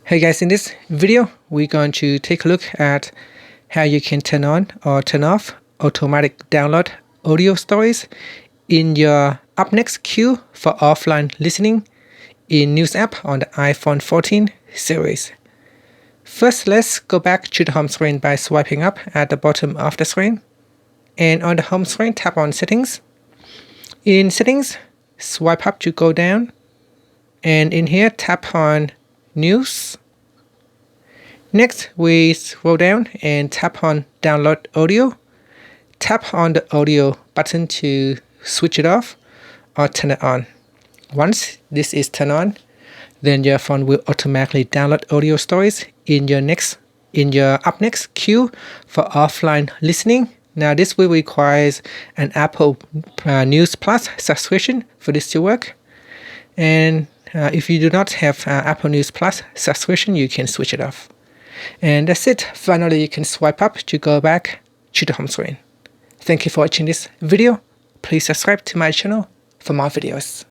Hey guys, in this video, we're going to take a look at how you can turn on or turn off automatic download audio stories in your up next queue for offline listening in News app on the iPhone 14 series. First, let's go back to the home screen by swiping up at the bottom of the screen. And on the home screen, tap on Settings. In Settings, swipe up to go down. And in here, tap on News. Next, we scroll down and tap on Download Audio. Tap on the audio button to switch it off or turn it on. Once this is turned on, then your phone will automatically download audio stories in your up next queue for offline listening. Now this will require an Apple News Plus subscription for this to work. And if you do not have Apple News Plus subscription, you can switch it off. And that's it. Finally, you can swipe up to go back to the home screen. Thank you for watching this video. Please subscribe to my channel for more videos.